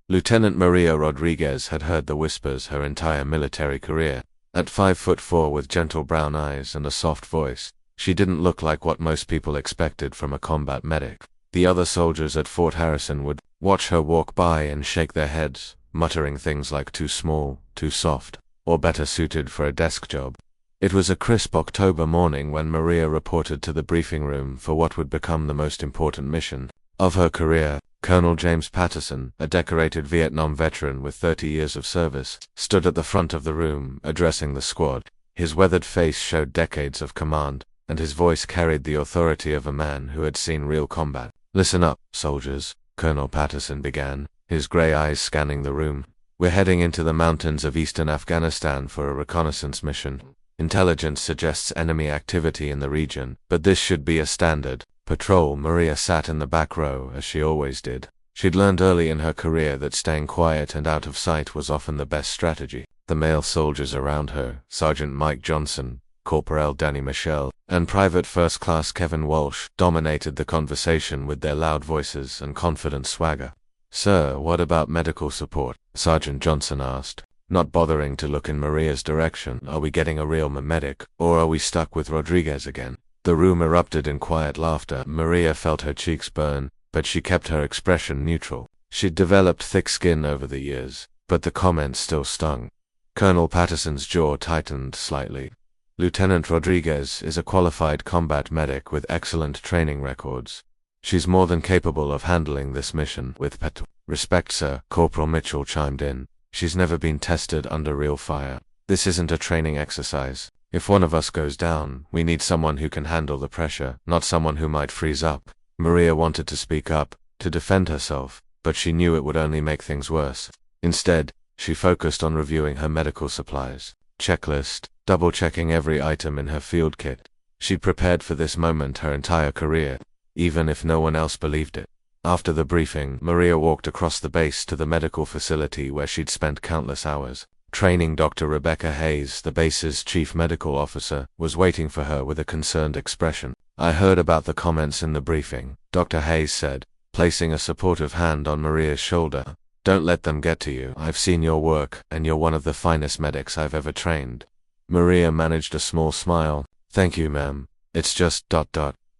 Lieutenant Maria Rodriguez had heard the whispers her entire military career. At 5'4" with gentle brown eyes and a soft voice, she didn't look like what most people expected from a combat medic. The other soldiers at Fort Harrison would watch her walk by and shake their heads, muttering things like too small, too soft, or better suited for a desk job. It was a crisp October morning when Maria reported to the briefing room for what would become the most important mission of her career. Colonel James Patterson, a decorated Vietnam veteran with 30 years of service, stood at the front of the room, addressing the squad. His weathered face showed decades of command, and his voice carried the authority of a man who had seen real combat. "Listen up, soldiers," Colonel Patterson began, his gray eyes scanning the room. "We're heading into the mountains of eastern Afghanistan for a reconnaissance mission. Intelligence suggests enemy activity in the region, but this should be a standard patrol." Maria sat in the back row, as she always did. She'd learned early in her career that staying quiet and out of sight was often the best strategy. The male soldiers around her, Sergeant Mike Johnson, Corporal Danny Michelle, and Private First Class Kevin Walsh, dominated the conversation with their loud voices and confident swagger. "Sir, what about medical support?" Sergeant Johnson asked, not bothering to look in Maria's direction. "Are we getting a real medic, or are we stuck with Rodriguez again?" The room erupted in quiet laughter. Maria felt her cheeks burn, but she kept her expression neutral. She'd developed thick skin over the years, but the comment still stung. Colonel Patterson's jaw tightened slightly. "Lieutenant Rodriguez is a qualified combat medic with excellent training records. She's more than capable of handling this mission with respect, sir," Corporal Mitchell chimed in. "She's never been tested under real fire. This isn't a training exercise. If one of us goes down, we need someone who can handle the pressure, not someone who might freeze up." Maria wanted to speak up, to defend herself, but she knew it would only make things worse. Instead, she focused on reviewing her medical supplies checklist, double-checking every item in her field kit. She'd prepared for this moment her entire career, even if no one else believed it. After the briefing, Maria walked across the base to the medical facility where she'd spent countless hours. Training Dr. Rebecca Hayes, the base's chief medical officer, was waiting for her with a concerned expression. "I heard about the comments in the briefing," Dr. Hayes said, placing a supportive hand on Maria's shoulder. "Don't let them get to you. I've seen your work, and you're one of the finest medics I've ever trained." Maria managed a small smile. "Thank you, ma'am. It's just ...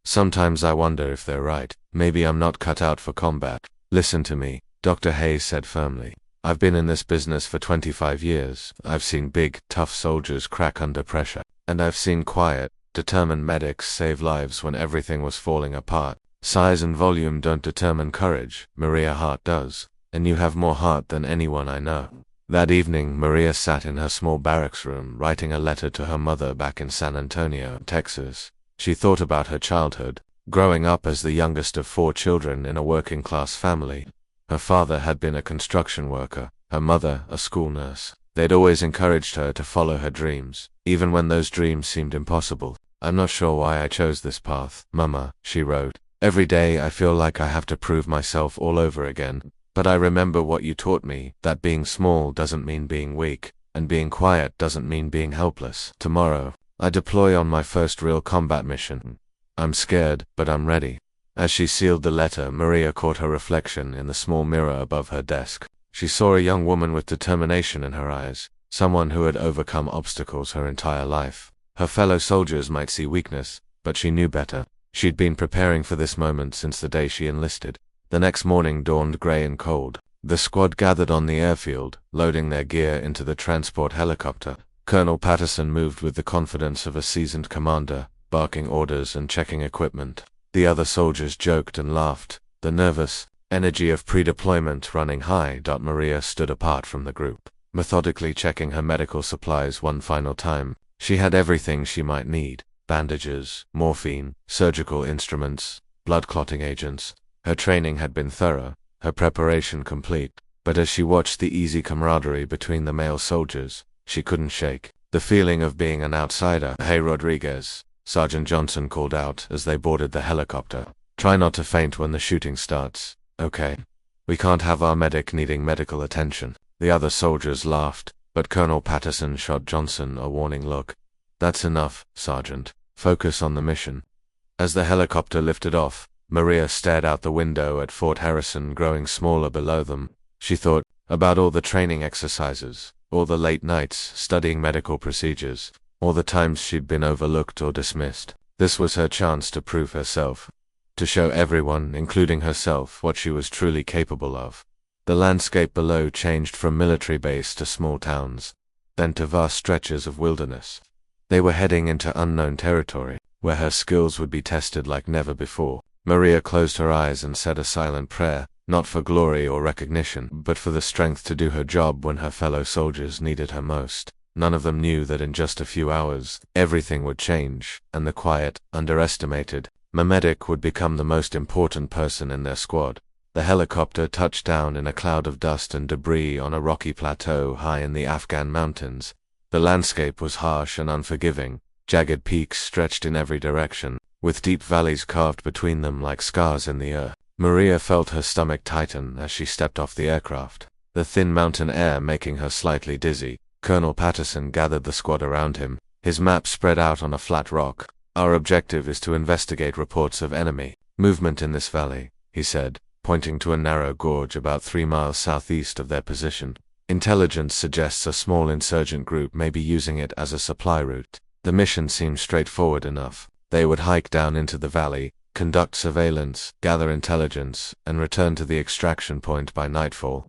Sometimes I wonder if they're right. Maybe I'm not cut out for combat." "Listen to me," Dr. Hayes said firmly. "I've been in this business for 25 years. I've seen big, tough soldiers crack under pressure. And I've seen quiet, determined medics save lives when everything was falling apart. Size and volume don't determine courage. Maria, heart does. And you have more heart than anyone I know." That evening, Maria sat in her small barracks room, writing a letter to her mother back in San Antonio, Texas. She thought about her childhood, growing up as the youngest of 4 children in a working-class family. Her father had been a construction worker, her mother a school nurse. They'd always encouraged her to follow her dreams, even when those dreams seemed impossible. "I'm not sure why I chose this path, Mama," she wrote. "Every day I feel like I have to prove myself all over again. But I remember what you taught me, that being small doesn't mean being weak, and being quiet doesn't mean being helpless. Tomorrow, I deploy on my first real combat mission. I'm scared, but I'm ready." As she sealed the letter, Maria caught her reflection in the small mirror above her desk. She saw a young woman with determination in her eyes, someone who had overcome obstacles her entire life. Her fellow soldiers might see weakness, but she knew better. She'd been preparing for this moment since the day she enlisted. The next morning dawned gray and cold. The squad gathered on the airfield, loading their gear into the transport helicopter. Colonel Patterson moved with the confidence of a seasoned commander, barking orders and checking equipment. The other soldiers joked and laughed, the nervous energy of pre-deployment running high. Maria stood apart from the group, methodically checking her medical supplies one final time. She had everything she might need: bandages, morphine, surgical instruments, blood-clotting agents. Her training had been thorough, her preparation complete, but as she watched the easy camaraderie between the male soldiers, she couldn't shake the feeling of being an outsider. "Hey, Rodriguez," Sergeant Johnson called out as they boarded the helicopter. "Try not to faint when the shooting starts, okay? We can't have our medic needing medical attention." The other soldiers laughed, but Colonel Patterson shot Johnson a warning look. "That's enough, Sergeant. Focus on the mission." As the helicopter lifted off, Maria stared out the window at Fort Harrison growing smaller below them. She thought about all the training exercises, all the late nights studying medical procedures, all the times she'd been overlooked or dismissed. This was her chance to prove herself, to show everyone, including herself, what she was truly capable of. The landscape below changed from military base to small towns, then to vast stretches of wilderness. They were heading into unknown territory, where her skills would be tested like never before. Maria closed her eyes and said a silent prayer, not for glory or recognition, but for the strength to do her job when her fellow soldiers needed her most. None of them knew that in just a few hours, everything would change, and the quiet, underestimated medic would become the most important person in their squad. The helicopter touched down in a cloud of dust and debris on a rocky plateau high in the Afghan mountains. The landscape was harsh and unforgiving. Jagged peaks stretched in every direction, with deep valleys carved between them like scars in the earth. Maria felt her stomach tighten as she stepped off the aircraft, the thin mountain air making her slightly dizzy. Colonel Patterson gathered the squad around him, his map spread out on a flat rock. "Our objective is to investigate reports of enemy movement in this valley," he said, pointing to a narrow gorge about 3 miles southeast of their position. "Intelligence suggests a small insurgent group may be using it as a supply route." The mission seemed straightforward enough. They would hike down into the valley, conduct surveillance, gather intelligence, and return to the extraction point by nightfall.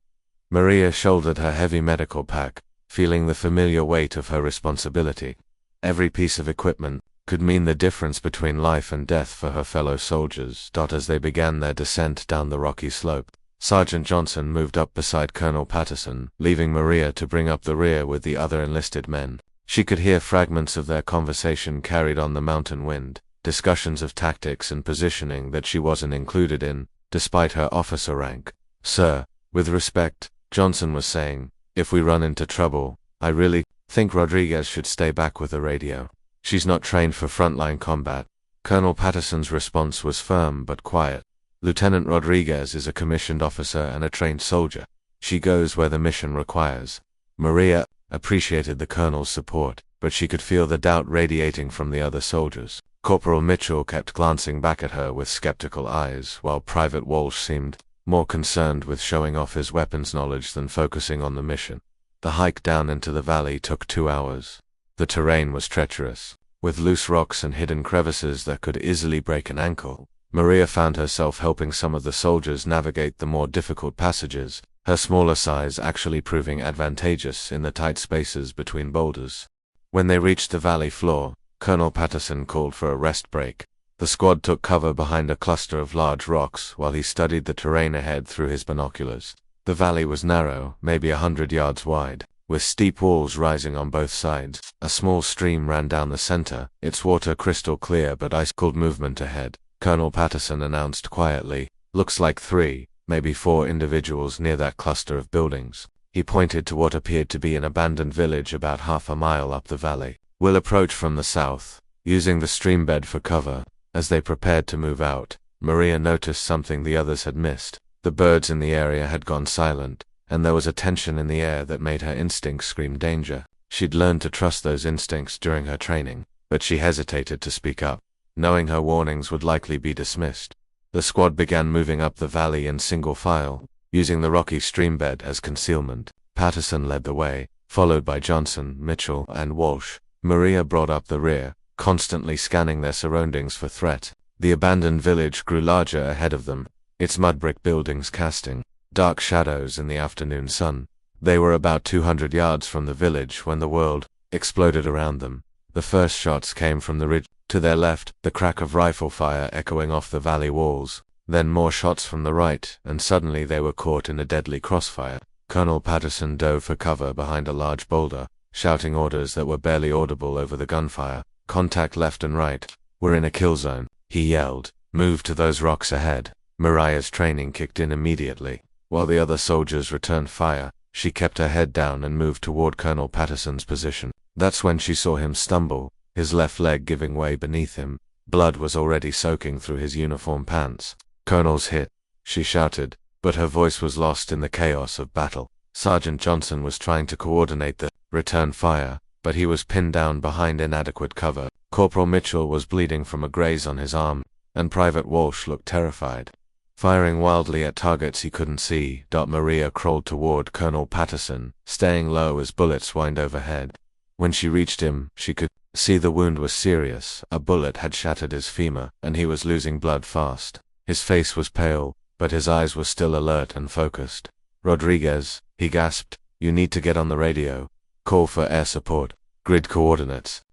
Maria shouldered her heavy medical pack, feeling the familiar weight of her responsibility. Every piece of equipment could mean the difference between life and death for her fellow soldiers. As they began their descent down the rocky slope, Sergeant Johnson moved up beside Colonel Patterson, leaving Maria to bring up the rear with the other enlisted men. She could hear fragments of their conversation carried on the mountain wind, discussions of tactics and positioning that she wasn't included in, despite her officer rank. "Sir, with respect," Johnson was saying, "if we run into trouble, I really think Rodriguez should stay back with the radio. She's not trained for frontline combat." Colonel Patterson's response was firm but quiet. "Lieutenant Rodriguez is a commissioned officer and a trained soldier. She goes where the mission requires." Maria appreciated the colonel's support, but she could feel the doubt radiating from the other soldiers. Corporal Mitchell kept glancing back at her with skeptical eyes, while Private Walsh seemed more concerned with showing off his weapons knowledge than focusing on the mission. The hike down into the valley took 2 hours. The terrain was treacherous, with loose rocks and hidden crevices that could easily break an ankle. Maria found herself helping some of the soldiers navigate the more difficult passages, her smaller size actually proving advantageous in the tight spaces between boulders. When they reached the valley floor, Colonel Patterson called for a rest break. The squad took cover behind a cluster of large rocks while he studied the terrain ahead through his binoculars. The valley was narrow, maybe 100 yards wide, with steep walls rising on both sides. A small stream ran down the center, its water crystal clear but ice-cold. "Movement ahead," Colonel Patterson announced quietly. "Looks like 3, maybe 4 individuals near that cluster of buildings." He pointed to what appeared to be an abandoned village about half a mile up the valley. "We'll approach from the south, using the stream bed for cover." As they prepared to move out, Maria noticed something the others had missed. The birds in the area had gone silent, and there was a tension in the air that made her instincts scream danger. She'd learned to trust those instincts during her training, but she hesitated to speak up, knowing her warnings would likely be dismissed. The squad began moving up the valley in single file, using the rocky stream bed as concealment. Patterson led the way, followed by Johnson, Mitchell, and Walsh. Maria brought up the rear, constantly scanning their surroundings for threat. The abandoned village grew larger ahead of them, its mud brick buildings casting dark shadows in the afternoon sun. They were about 200 yards from the village when the world exploded around them. The first shots came from the ridge to their left, the crack of rifle fire echoing off the valley walls. Then more shots from the right, and suddenly they were caught in a deadly crossfire. Colonel Patterson dove for cover behind a large boulder, shouting orders that were barely audible over the gunfire. "Contact left and right. We're in a kill zone," he yelled. "Move to those rocks ahead." Maria's training kicked in immediately. While the other soldiers returned fire, she kept her head down and moved toward Colonel Patterson's position. That's when she saw him stumble, his left leg giving way beneath him. Blood was already soaking through his uniform pants. "Colonel's hit," she shouted, but her voice was lost in the chaos of battle. Sergeant Johnson was trying to coordinate the return fire, but he was pinned down behind inadequate cover. Corporal Mitchell was bleeding from a graze on his arm, and Private Walsh looked terrified. Firing wildly at targets he couldn't see, Maria crawled toward Colonel Patterson, staying low as bullets whined overhead. When she reached him, she could see the wound was serious. A bullet had shattered his femur, and he was losing blood fast. His face was pale, but his eyes were still alert and focused. "Rodriguez," he gasped, "you need to get on the radio. Call for air support. Grid coordinates."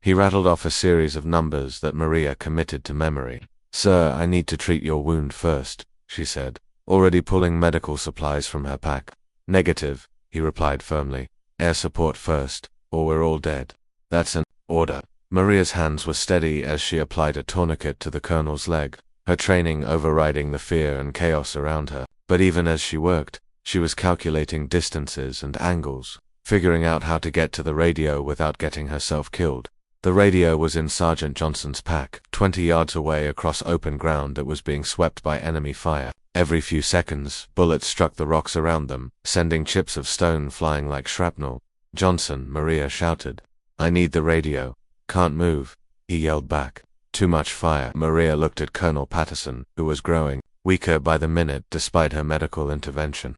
He rattled off a series of numbers that Maria committed to memory. "Sir, I need to treat your wound first," she said, already pulling medical supplies from her pack. "Negative," he replied firmly. "Air support first, or we're all dead." "That's an order." Maria's hands were steady as she applied a tourniquet to the colonel's leg, her training overriding the fear and chaos around her. But even as she worked, she was calculating distances and angles, figuring out how to get to the radio without getting herself killed. The radio was in Sergeant Johnson's pack, 20 yards away across open ground that was being swept by enemy fire. Every few seconds, bullets struck the rocks around them, sending chips of stone flying like shrapnel. "Johnson," Maria shouted. "I need the radio." "Can't move," he yelled back. "Too much fire." Maria looked at Colonel Patterson, who was growing weaker by the minute despite her medical intervention.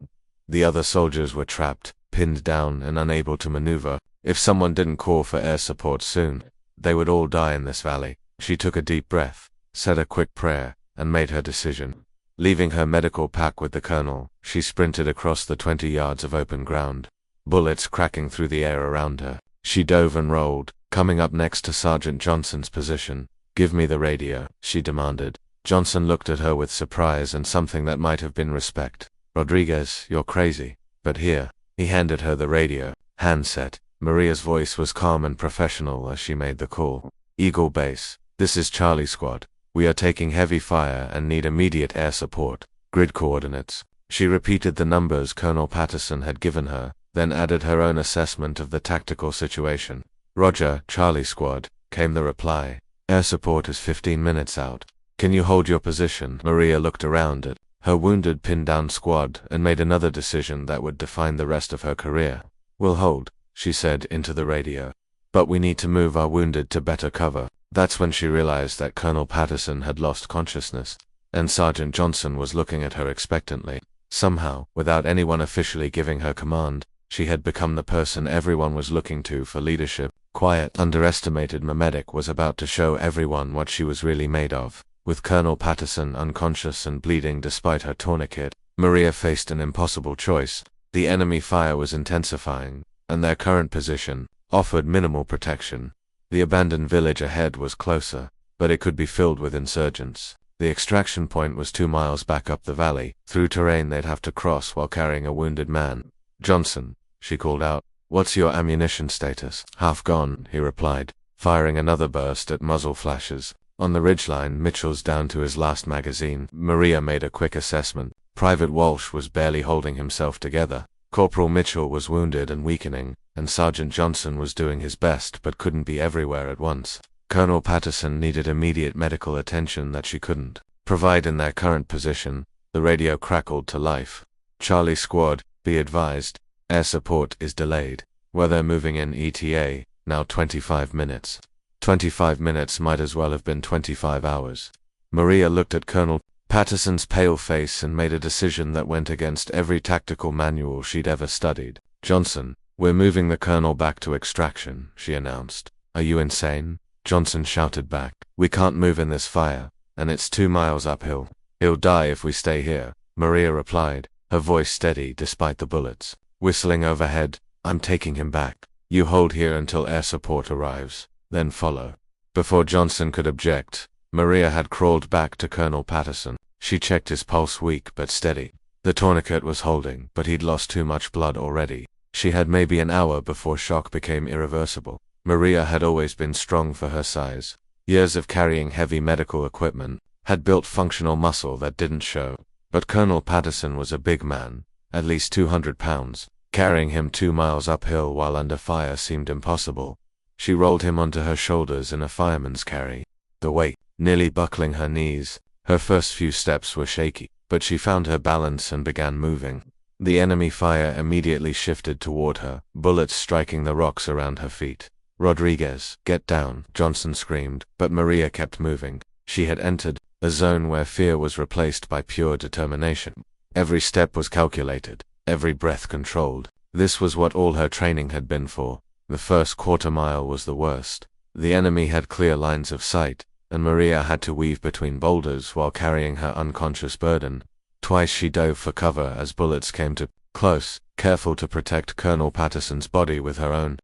The other soldiers were trapped, pinned down, and unable to maneuver. If someone didn't call for air support soon, they would all die in this valley. She took a deep breath, said a quick prayer, and made her decision. Leaving her medical pack with the colonel, she sprinted across the 20 yards of open ground, bullets cracking through the air around her. She dove and rolled, coming up next to Sergeant Johnson's position. "Give me the radio," she demanded. Johnson looked at her with surprise and something that might have been respect. "Rodriguez, you're crazy." "But here." He handed her the radio. Handset. Maria's voice was calm and professional as she made the call. "Eagle Base. This is Charlie Squad. We are taking heavy fire and need immediate air support. Grid coordinates." She repeated the numbers Colonel Patterson had given her, then added her own assessment of the tactical situation. "Roger, Charlie Squad," came the reply. "Air support is 15 minutes out. Can you hold your position?" Maria looked around at her wounded pinned-down squad and made another decision that would define the rest of her career. "We'll hold," she said into the radio. "But we need to move our wounded to better cover." That's when she realized that Colonel Patterson had lost consciousness, and Sergeant Johnson was looking at her expectantly. Somehow, without anyone officially giving her command, she had become the person everyone was looking to for leadership. Quiet, underestimated Mehmetic was about to show everyone what she was really made of. With Colonel Patterson unconscious and bleeding despite her tourniquet, Maria faced an impossible choice. The enemy fire was intensifying, and their current position offered minimal protection. The abandoned village ahead was closer, but it could be filled with insurgents. The extraction point was 2 miles back up the valley, through terrain they'd have to cross while carrying a wounded man. "Johnson," she called out, "what's your ammunition status?" "Half gone," he replied, firing another burst at muzzle flashes. On the ridgeline, Mitchell's down to his last magazine. Maria made a quick assessment. Private Walsh was barely holding himself together. Corporal Mitchell was wounded and weakening, and Sergeant Johnson was doing his best but couldn't be everywhere at once. Colonel Patterson needed immediate medical attention that she couldn't provide in their current position. The radio crackled to life. "Charlie Squad, be advised, air support is delayed. Weather moving in ETA, now 25 minutes. 25 minutes might as well have been 25 hours. Maria looked at Colonel Patterson's pale face and made a decision that went against every tactical manual she'd ever studied. "Johnson, we're moving the colonel back to extraction," she announced. "Are you insane?" Johnson shouted back. "We can't move in this fire, and it's 2 miles uphill. He'll die if we stay here," Maria replied, her voice steady despite the bullets. Whistling overhead, "I'm taking him back. You hold here until air support arrives, then follow." Before Johnson could object, Maria had crawled back to Colonel Patterson. She checked his pulse, weak but steady. The tourniquet was holding, but he'd lost too much blood already. She had maybe an hour before shock became irreversible. Maria had always been strong for her size. Years of carrying heavy medical equipment had built functional muscle that didn't show. But Colonel Patterson was a big man, at least 200 pounds. Carrying him 2 miles uphill while under fire seemed impossible. She rolled him onto her shoulders in a fireman's carry, the weight nearly buckling her knees. Her first few steps were shaky, but she found her balance and began moving. The enemy fire immediately shifted toward her, bullets striking the rocks around her feet. "Rodriguez, get down," Johnson screamed, but Maria kept moving. She had entered a zone where fear was replaced by pure determination. Every step was calculated, every breath controlled. This was what all her training had been for. The first quarter mile was the worst. The enemy had clear lines of sight, and Maria had to weave between boulders while carrying her unconscious burden. Twice she dove for cover as bullets came too close, careful to protect Colonel Patterson's body with her own.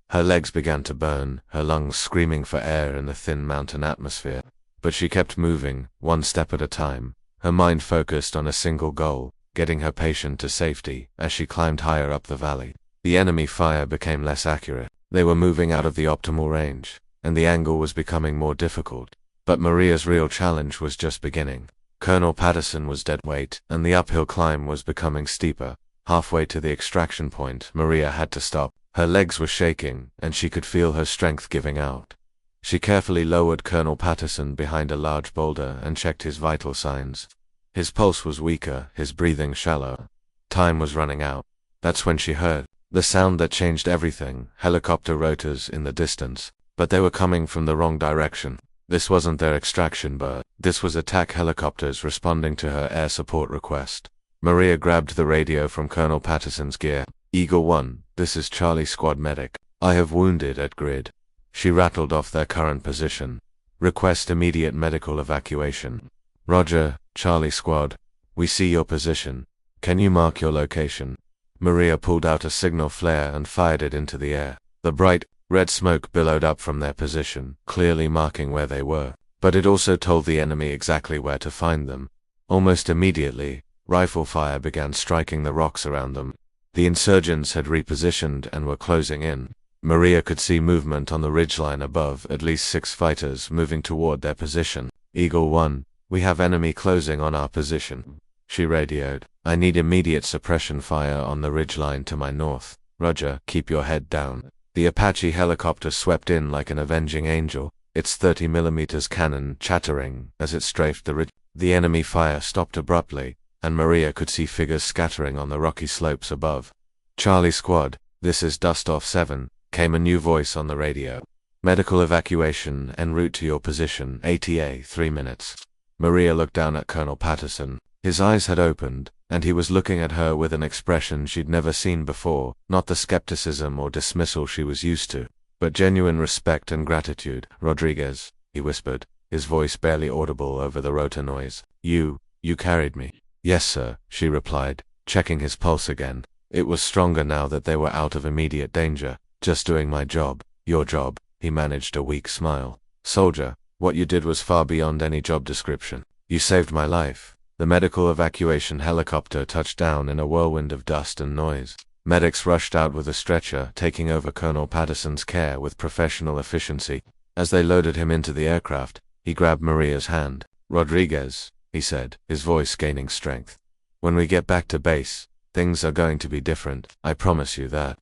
Her legs began to burn, her lungs screaming for air in the thin mountain atmosphere. But she kept moving, one step at a time, her mind focused on a single goal, getting her patient to safety as she climbed higher up the valley. The enemy fire became less accurate. They were moving out of the optimal range, and the angle was becoming more difficult. But Maria's real challenge was just beginning. Colonel Patterson was dead weight, and the uphill climb was becoming steeper. Halfway to the extraction point, Maria had to stop. Her legs were shaking, and she could feel her strength giving out. She carefully lowered Colonel Patterson behind a large boulder and checked his vital signs. His pulse was weaker, his breathing shallow. Time was running out. That's when she heard the sound that changed everything, helicopter rotors in the distance. But they were coming from the wrong direction. This wasn't their extraction bird. This was attack helicopters responding to her air support request. Maria grabbed the radio from Colonel Patterson's gear. Eagle 1, this is Charlie Squad Medic. I have wounded at grid. She rattled off their current position. Request immediate medical evacuation. Roger, Charlie Squad. We see your position. Can you mark your location? Maria pulled out a signal flare and fired it into the air. The bright, red smoke billowed up from their position, clearly marking where they were. But it also told the enemy exactly where to find them. Almost immediately, rifle fire began striking the rocks around them. The insurgents had repositioned and were closing in. Maria could see movement on the ridgeline above, at least 6 fighters moving toward their position. Eagle 1, we have enemy closing on our position. She radioed. I need immediate suppression fire on the ridgeline to my north. Roger, keep your head down. The Apache helicopter swept in like an avenging angel, its 30mm cannon chattering as it strafed the ridge. The enemy fire stopped abruptly, and Maria could see figures scattering on the rocky slopes above. Charlie Squad, this is Dustoff 7, came a new voice on the radio. Medical evacuation en route to your position, ATA 3 minutes. Maria looked down at Colonel Patterson. His eyes had opened, and he was looking at her with an expression she'd never seen before, not the skepticism or dismissal she was used to, but genuine respect and gratitude. Rodriguez, he whispered, his voice barely audible over the rotor noise. You carried me. Yes, sir, she replied, checking his pulse again. It was stronger now that they were out of immediate danger. Just doing my job. Your job. He managed a weak smile. Soldier, what you did was far beyond any job description. You saved my life. The medical evacuation helicopter touched down in a whirlwind of dust and noise. Medics rushed out with a stretcher, taking over Colonel Patterson's care with professional efficiency. As they loaded him into the aircraft, he grabbed Maria's hand. Rodriguez, he said, his voice gaining strength. When we get back to base, things are going to be different, I promise you that.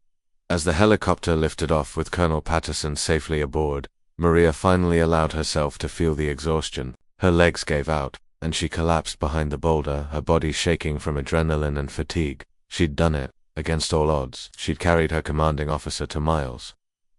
As the helicopter lifted off with Colonel Patterson safely aboard, Maria finally allowed herself to feel the exhaustion. Her legs gave out, and she collapsed behind the boulder, her body shaking from adrenaline and fatigue. She'd done it. Against all odds, she'd carried her commanding officer to miles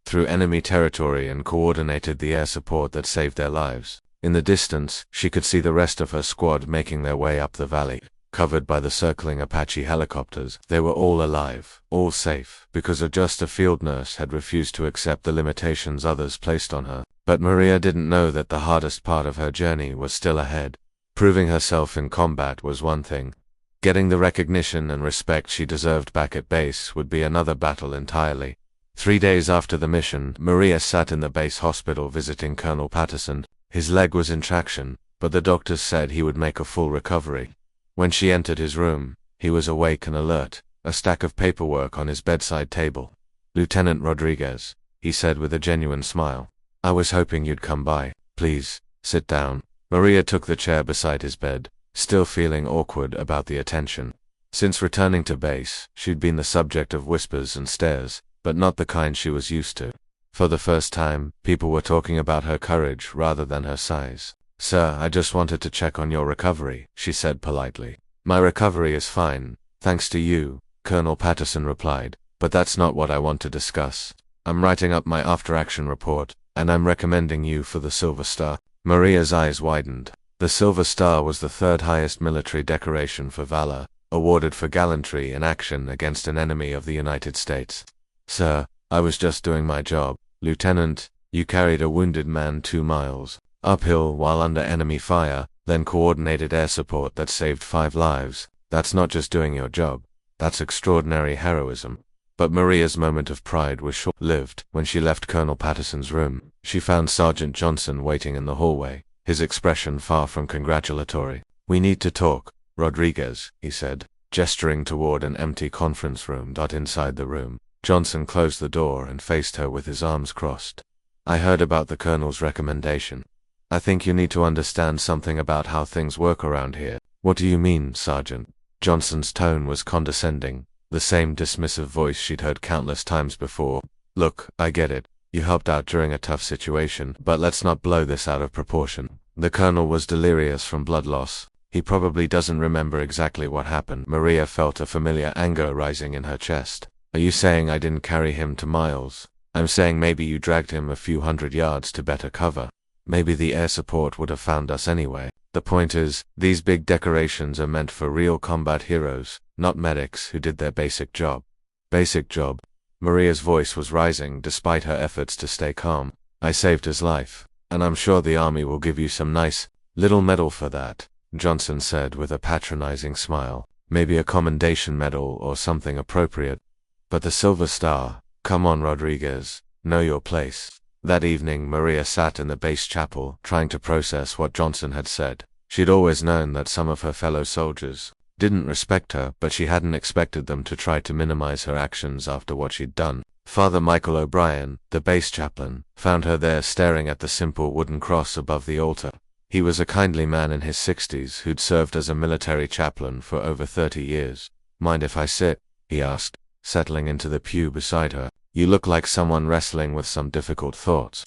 through enemy territory and coordinated the air support that saved their lives. In the distance, she could see the rest of her squad making their way up the valley, covered by the circling Apache helicopters. They were all alive, all safe, because just a field nurse had refused to accept the limitations others placed on her. But Maria didn't know that the hardest part of her journey was still ahead. Proving herself in combat was one thing. Getting the recognition and respect she deserved back at base would be another battle entirely. 3 days after the mission, Maria sat in the base hospital visiting Colonel Patterson. His leg was in traction, but the doctors said he would make a full recovery. When she entered his room, he was awake and alert, a stack of paperwork on his bedside table. Lieutenant Rodriguez, he said with a genuine smile. I was hoping you'd come by. Please, sit down. Maria took the chair beside his bed, still feeling awkward about the attention. Since returning to base, she'd been the subject of whispers and stares, but not the kind she was used to. For the first time, people were talking about her courage rather than her size. Sir, I just wanted to check on your recovery, she said politely. My recovery is fine, thanks to you, Colonel Patterson replied, but that's not what I want to discuss. I'm writing up my after-action report, and I'm recommending you for the Silver Star. Maria's eyes widened. The Silver Star was the third highest military decoration for valor, awarded for gallantry in action against an enemy of the United States. Sir, I was just doing my job. Lieutenant, you carried a wounded man 2 miles uphill while under enemy fire, then coordinated air support that saved 5 lives. That's not just doing your job. That's extraordinary heroism. But Maria's moment of pride was short-lived. When she left Colonel Patterson's room, she found Sergeant Johnson waiting in the hallway, his expression far from congratulatory. "We need to talk, Rodriguez," he said, gesturing toward an empty conference room. Inside the room, Johnson closed the door and faced her with his arms crossed. "I heard about the Colonel's recommendation. I think you need to understand something about how things work around here." "What do you mean, Sergeant?" Johnson's tone was condescending, the same dismissive voice she'd heard countless times before. "Look, I get it. You helped out during a tough situation, but let's not blow this out of proportion. The Colonel was delirious from blood loss. He probably doesn't remember exactly what happened." Maria felt a familiar anger rising in her chest. "Are you saying I didn't carry him to miles? I'm saying maybe you dragged him a few hundred yards to better cover. Maybe the air support would have found us anyway. The point is, these big decorations are meant for real combat heroes, not medics who did their basic job." "Basic job?" Maria's voice was rising despite her efforts to stay calm. "I saved his life, and I'm sure the army will give you some nice little medal for that," Johnson said with a patronizing smile. "Maybe a commendation medal or something appropriate. But the Silver Star, come on, Rodriguez, know your place." That evening, Maria sat in the base chapel, trying to process what Johnson had said. She'd always known that some of her fellow soldiers didn't respect her, but she hadn't expected them to try to minimize her actions after what she'd done. Father Michael O'Brien, the base chaplain, found her there staring at the simple wooden cross above the altar. He was a kindly man in his 60s who'd served as a military chaplain for over 30 years. "Mind if I sit?" he asked, settling into the pew beside her. "You look like someone wrestling with some difficult thoughts."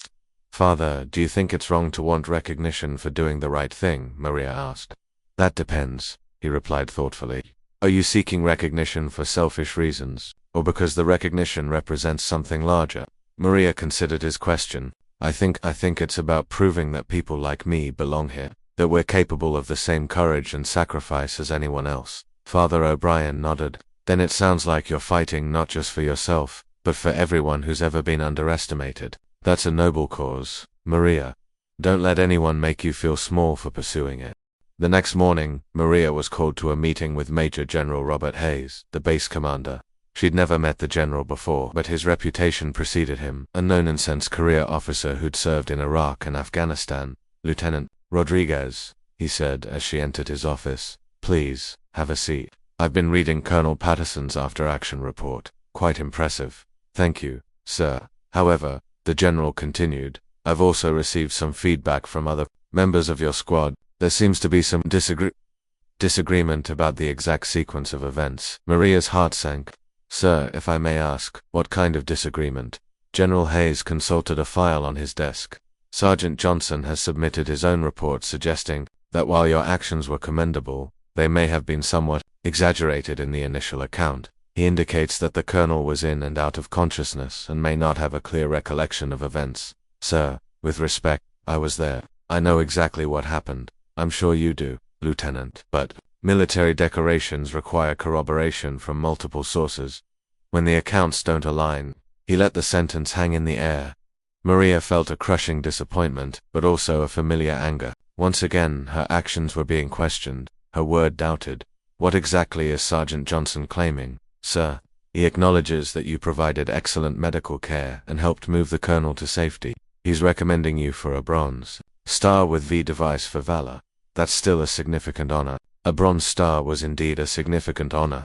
"Father, do you think it's wrong to want recognition for doing the right thing?" Maria asked. "That depends," he replied thoughtfully. "Are you seeking recognition for selfish reasons, or because the recognition represents something larger?" Maria considered his question. I think it's about proving that people like me belong here, that we're capable of the same courage and sacrifice as anyone else." Father O'Brien nodded. "Then it sounds like you're fighting not just for yourself, but for everyone who's ever been underestimated. That's a noble cause, Maria. Don't let anyone make you feel small for pursuing it." The next morning, Maria was called to a meeting with Major General Robert Hayes, the base commander. She'd never met the general before, but his reputation preceded him, a no-nonsense career officer who'd served in Iraq and Afghanistan. "Lieutenant Rodriguez," he said as she entered his office, "please, have a seat. I've been reading Colonel Patterson's after-action report. Quite impressive." "Thank you, sir. However," the general continued, "I've also received some feedback from other members of your squad. There seems to be some disagreement about the exact sequence of events." Maria's heart sank. "Sir, if I may ask, what kind of disagreement?" General Hayes consulted a file on his desk. "Sergeant Johnson has submitted his own report suggesting that while your actions were commendable, they may have been somewhat exaggerated in the initial account. He indicates that the colonel was in and out of consciousness and may not have a clear recollection of events. Sir, with respect, I was there. I know exactly what happened. I'm sure you do, Lieutenant. But military decorations require corroboration from multiple sources. When the accounts don't align," he let the sentence hang in the air. Maria felt a crushing disappointment, but also a familiar anger. Once again, her actions were being questioned, her word doubted. "What exactly is Sergeant Johnson claiming?" "Sir, he acknowledges that you provided excellent medical care and helped move the colonel to safety. He's recommending you for a Bronze Star with V device for valor. That's still a significant honor." A Bronze Star was indeed a significant honor,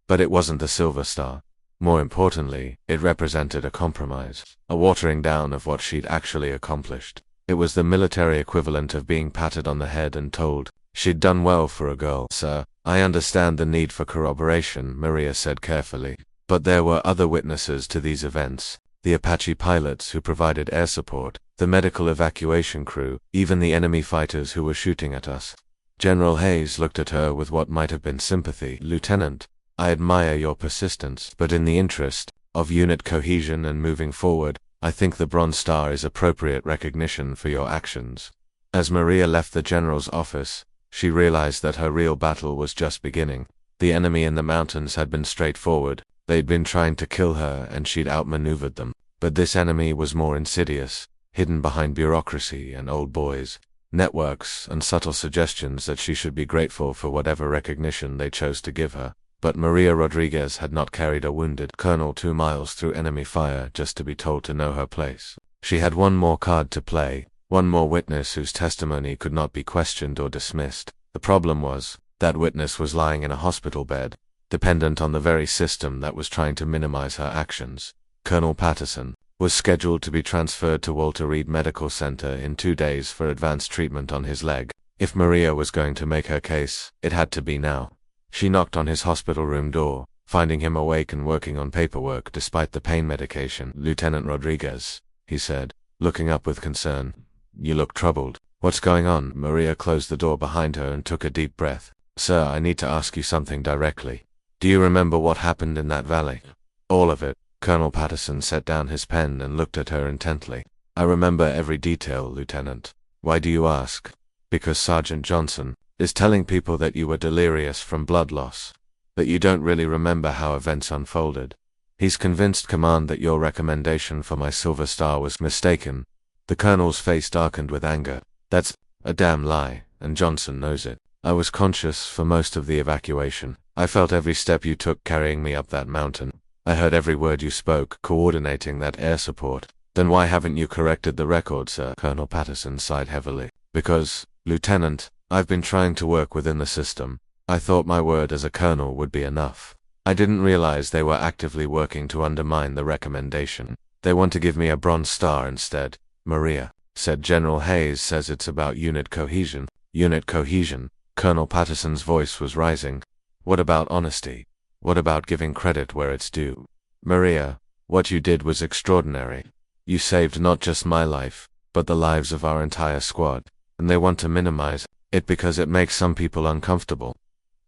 but it wasn't the Silver Star. More importantly, it represented a compromise, a watering down of what she'd actually accomplished. It was the military equivalent of being patted on the head and told she'd done well for a girl. "Sir, I understand the need for corroboration," Maria said carefully. "But there were other witnesses to these events. The Apache pilots who provided air support, the medical evacuation crew, even the enemy fighters who were shooting at us." General Hayes looked at her with what might have been sympathy. "Lieutenant, I admire your persistence, but in the interest of unit cohesion and moving forward, I think the Bronze Star is appropriate recognition for your actions." As Maria left the general's office, she realized that her real battle was just beginning. The enemy in the mountains had been straightforward. They'd been trying to kill her and she'd outmaneuvered them. But this enemy was more insidious, hidden behind bureaucracy and old boys, networks, and subtle suggestions that she should be grateful for whatever recognition they chose to give her. But Maria Rodriguez had not carried a wounded colonel 2 miles through enemy fire just to be told to know her place. She had one more card to play, one more witness whose testimony could not be questioned or dismissed. The problem was, that witness was lying in a hospital bed, dependent on the very system that was trying to minimize her actions. Colonel Patterson was scheduled to be transferred to Walter Reed Medical Center in 2 days for advanced treatment on his leg. If Maria was going to make her case, it had to be now. She knocked on his hospital room door, finding him awake and working on paperwork despite the pain medication. "Lieutenant Rodriguez," he said, looking up with concern. "You look troubled. What's going on?" Maria closed the door behind her and took a deep breath. "Sir, I need to ask you something directly. Do you remember what happened in that valley?" "All of it." Colonel Patterson set down his pen and looked at her intently. "I remember every detail, Lieutenant. Why do you ask?" "Because Sergeant Johnson is telling people that you were delirious from blood loss, that you don't really remember how events unfolded. He's convinced command that your recommendation for my Silver Star was mistaken." The colonel's face darkened with anger. "That's a damn lie, and Johnson knows it. I was conscious for most of the evacuation. I felt every step you took carrying me up that mountain. I heard every word you spoke, coordinating that air support." "Then why haven't you corrected the record, sir?" Colonel Patterson sighed heavily. "Because, Lieutenant, I've been trying to work within the system. I thought my word as a colonel would be enough. I didn't realize they were actively working to undermine the recommendation. They want to give me a Bronze Star instead." "Maria," said General Hayes, "says it's about unit cohesion." "Unit cohesion?" Colonel Patterson's voice was rising. "What about honesty? What about giving credit where it's due? Maria, what you did was extraordinary. You saved not just my life, but the lives of our entire squad, and they want to minimize it because it makes some people uncomfortable."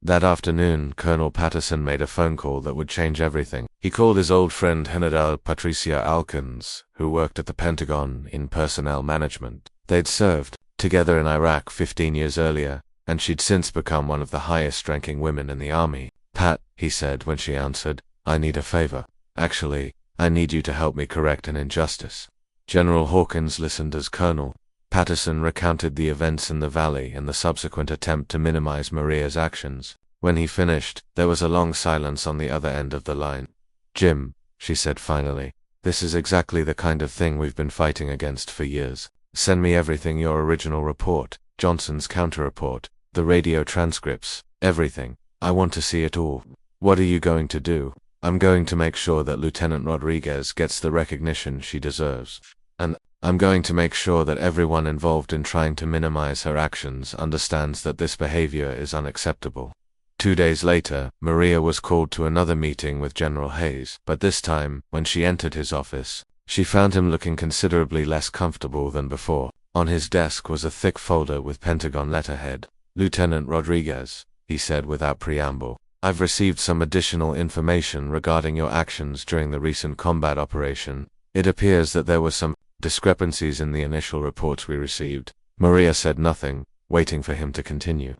That afternoon, Colonel Patterson made a phone call that would change everything. He called his old friend General Patricia Alkins, who worked at the Pentagon in personnel management. They'd served together in Iraq 15 years earlier, and she'd since become one of the highest-ranking women in the Army. "Pat," he said when she answered, "I need a favor. Actually, I need you to help me correct an injustice." General Hawkins listened as Colonel Patterson recounted the events in the valley and the subsequent attempt to minimize Maria's actions. When he finished, there was a long silence on the other end of the line. "Jim," she said finally, "this is exactly the kind of thing we've been fighting against for years. Send me everything, your original report, Johnson's counter-report, the radio transcripts, everything. I want to see it all." "What are you going to do?" "I'm going to make sure that Lieutenant Rodriguez gets the recognition she deserves. And I'm going to make sure that everyone involved in trying to minimize her actions understands that this behavior is unacceptable." 2 days later, Maria was called to another meeting with General Hayes, but this time, when she entered his office, she found him looking considerably less comfortable than before. On his desk was a thick folder with Pentagon letterhead. "Lieutenant Rodriguez," he said without preamble, "I've received some additional information regarding your actions during the recent combat operation. It appears that there were some discrepancies in the initial reports we received." Maria said nothing, waiting for him to continue.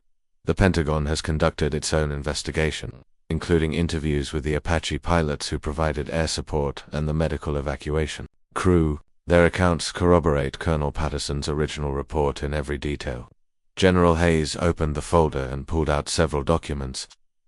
"The Pentagon has conducted its own investigation, including interviews with the Apache pilots who provided air support and the medical evacuation crew. Their accounts corroborate Colonel Patterson's original report in every detail." General Hayes opened the folder and pulled out several documents.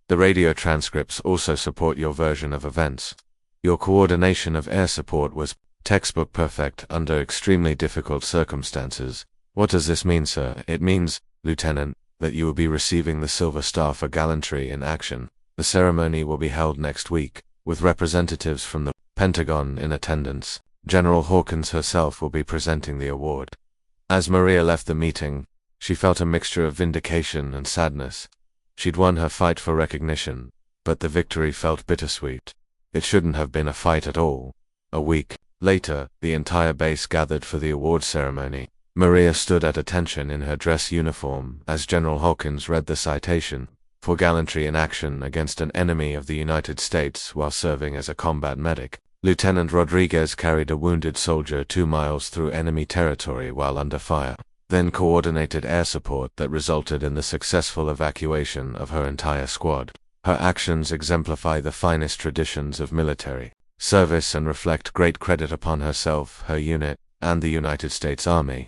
"The radio transcripts also support your version of events. Your coordination of air support was textbook perfect under extremely difficult circumstances." "What does this mean, sir?" "It means, Lieutenant, that you will be receiving the Silver Star for gallantry in action. The ceremony will be held next week, with representatives from the Pentagon in attendance. General Hawkins herself will be presenting the award." As Maria left the meeting, she felt a mixture of vindication and sadness. She'd won her fight for recognition, but the victory felt bittersweet. It shouldn't have been a fight at all. A week later, the entire base gathered for the award ceremony. Maria stood at attention in her dress uniform as General Hawkins read the citation, "For gallantry in action against an enemy of the United States while serving as a combat medic. Lieutenant Rodriguez carried a wounded soldier 2 miles through enemy territory while under fire." then coordinated air support that resulted in the successful evacuation of her entire squad. Her actions exemplify the finest traditions of military service and reflect great credit upon herself, her unit, and the United States Army.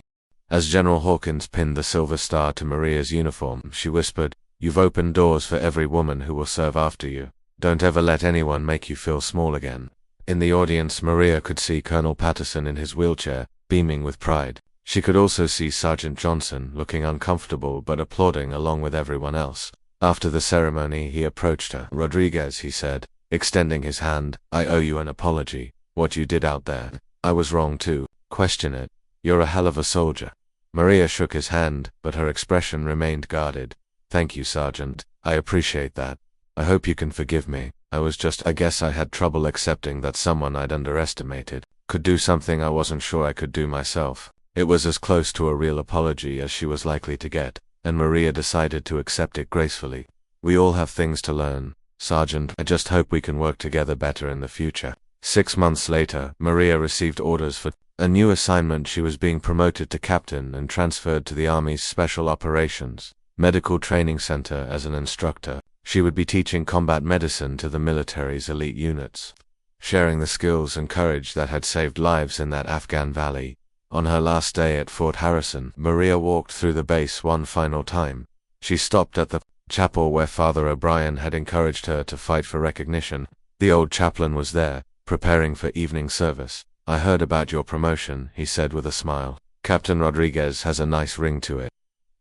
As General Hawkins pinned the silver star to Maria's uniform, she whispered, "You've opened doors for every woman who will serve after you. Don't ever let anyone make you feel small again." In the audience, Maria could see Colonel Patterson in his wheelchair, beaming with pride. She could also see Sergeant Johnson, looking uncomfortable but applauding along with everyone else. After the ceremony, he approached her. "Rodriguez," he said, extending his hand, "I owe you an apology. What you did out there, I was wrong too. Question it. You're a hell of a soldier." Maria shook his hand, but her expression remained guarded. "Thank you, Sergeant. I appreciate that. I hope you can forgive me. I guess I had trouble accepting that someone I'd underestimated could do something I wasn't sure I could do myself." It was as close to a real apology as she was likely to get, and Maria decided to accept it gracefully. "We all have things to learn, Sergeant. I just hope we can work together better in the future." 6 months later, Maria received orders for a new assignment. She was being promoted to captain and transferred to the Army's Special Operations Medical Training Center as an instructor. She would be teaching combat medicine to the military's elite units, sharing the skills and courage that had saved lives in that Afghan valley. On her last day at Fort Harrison, Maria walked through the base one final time. She stopped at the chapel where Father O'Brien had encouraged her to fight for recognition. The old chaplain was there, preparing for evening service. "I heard about your promotion," he said with a smile. "Captain Rodriguez has a nice ring to it."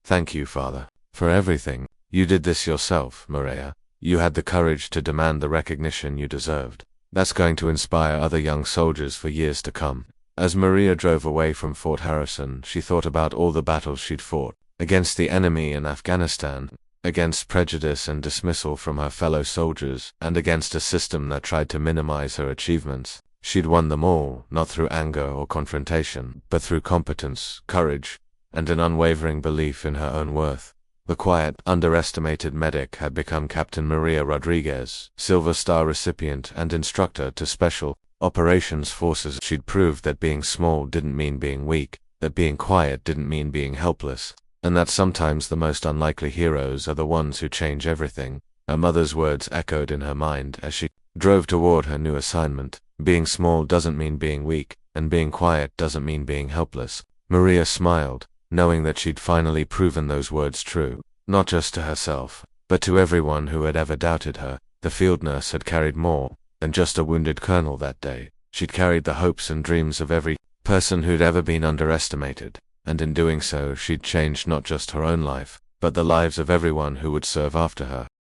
"Thank you, Father, for everything. You did this yourself, Maria. You had the courage to demand the recognition you deserved. That's going to inspire other young soldiers for years to come." As Maria drove away from Fort Harrison, she thought about all the battles she'd fought against the enemy in Afghanistan, against prejudice and dismissal from her fellow soldiers, and against a system that tried to minimize her achievements. She'd won them all, not through anger or confrontation, but through competence, courage, and an unwavering belief in her own worth. The quiet, underestimated medic had become Captain Maria Rodriguez, Silver Star recipient and instructor to Special Operations Forces. She'd proved that being small didn't mean being weak, that being quiet didn't mean being helpless, and that sometimes the most unlikely heroes are the ones who change everything. Her mother's words echoed in her mind as she drove toward her new assignment. Being small doesn't mean being weak, and being quiet doesn't mean being helpless. Maria smiled, knowing that she'd finally proven those words true, not just to herself, but to everyone who had ever doubted her. The field nurse had carried more than just a wounded colonel that day. She'd carried the hopes and dreams of every person who'd ever been underestimated, and in doing so she'd changed not just her own life, but the lives of everyone who would serve after her.